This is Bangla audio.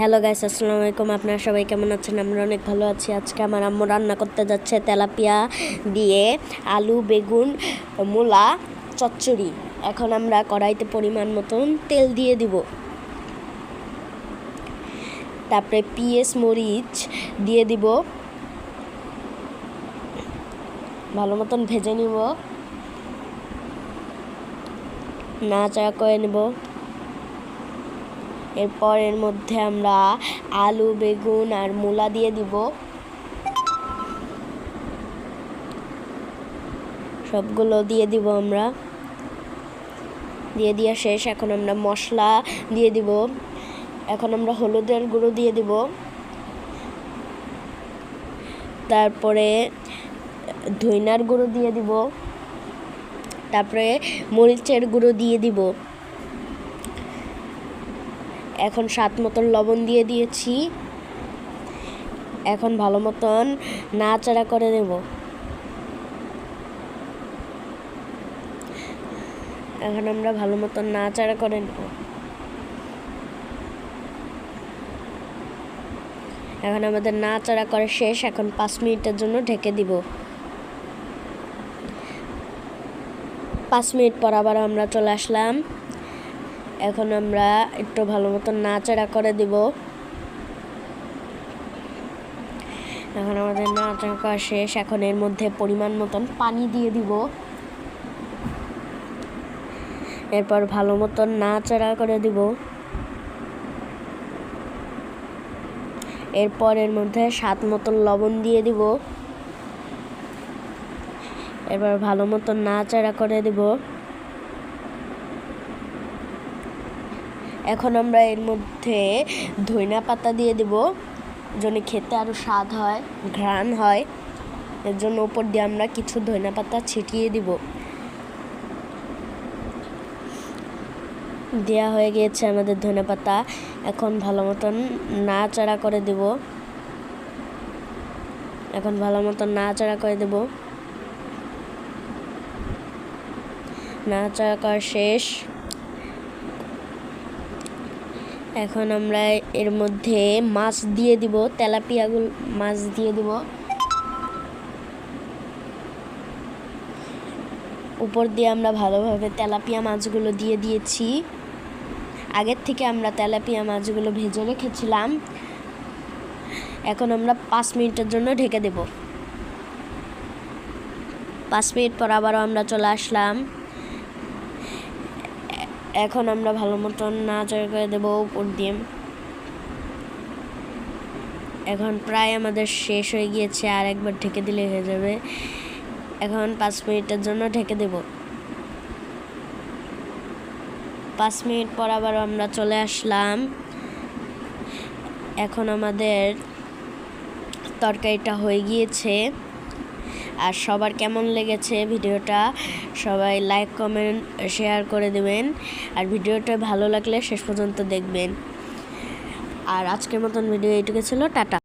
হ্যালো গাইস, আসসালামু আলাইকুম। আপনারা সবাই কেমন আছেন? আমরা অনেক ভালো আছি। আজকে আমার আম্মু রান্না করতে যাচ্ছে তেলাপিয়া দিয়ে আলু, বেগুন, মূলা চচ্চড়ি। এখন আমরা কড়াইতে পরিমাণ মতন তেল দিয়ে দিব, তারপরে পেঁয়াজ মরিচ দিয়ে দিব, ভালো মতন ভেজে নিব, নাড়াচাড়া করে নেব। এরপর এর মধ্যে আমরা আলু, বেগুন আর মূলা দিয়ে দিব, সবগুলো দিয়ে দিব। আমরা দিয়ে দেওয়া শেষ। এখন আমরা মশলা দিয়ে দিব। এখন আমরা হলুদের গুঁড়ো দিয়ে দিব, তারপরে ধইনার গুঁড়ো দিয়ে দিব, তারপরে মরিচের গুঁড়ো দিয়ে দিব। এখন স্বাদ মতন লবণ দিয়ে দিয়েছি। এখন ভালো মতন নাড়াচাড়া করে দেব। এখন আমরা ভালো মতন নাড়াচাড়া করে নেব। এখন আমাদের নাড়াচাড়া করা শেষ। এখন 5 মিনিটের জন্য ঢেকে দিব। 5 মিনিট পর আবার আমরা চলে আসলাম। এখন আমরা একটু ভালো মতন নাড়াচাড়া করে দিব। এখন আমাদের নাড়াচাড়া করা শেষ। এখন এর মধ্যে পরিমাণ মতন পানি দিয়ে দিব। এরপর ভালো মতন নাড়াচাড়া করে দিব। এরপর এর মধ্যে স্বাদ মতন লবণ দিয়ে দিব। এবার ভালো মতন নাড়াচাড়া করে দিব। এখন আমরা এর মধ্যে ধনিয়া পাতা দিয়ে দিব, যেন খেতে আরও স্বাদ হয়, ঘ্রাণ হয়। এর জন্য উপর দিয়ে আমরা কিছু ধনিয়া পাতা ছিটিয়ে দিব। দেওয়া হয়ে গিয়েছে আমাদের ধনিয়া পাতা। এখন ভালো মতন নাড়াচাড়া করে দেব। এখন ভালো মতন নাড়াচাড়া করে দেব। নাড়াচাড়া করা শেষ। এখন আমরা এর মধ্যে মাছ দিয়ে দিব, তেলাপিয়াগুলো মাছ দিয়ে দিব। উপর দিয়ে আমরা ভালোভাবে তেলাপিয়া মাছগুলো দিয়ে দিয়েছি। আগের থেকে আমরা তেলাপিয়া মাছগুলো ভেজে রেখেছিলাম। এখন আমরা 5 মিনিটের জন্য ঢেকে দেব। 5 মিনিট পর আবারও আমরা চলে আসলাম। এখন আমরা ভালো মতন নাড়াচাড়া করে দেবো উপর দিয়ে। এখন প্রায় আমাদের শেষ হয়ে গিয়েছে, আর একবার ঢেকে দিলে হয়ে যাবে। এখন 5 মিনিটের জন্য ঢেকে দেব। 5 মিনিট পর আবার আমরা চলে আসলাম। এখন আমাদের তরকারিটা হয়ে গিয়েছে। আর সবার কেমন লেগেছে ভিডিওটা সবাই লাইক, কমেন্ট, শেয়ার করে দেবেন। আর ভিডিওটা ভালো লাগলে শেষ পর্যন্ত দেখবেন। আর আজকের মতন ভিডিও এইটুকু ছিল। টাটা।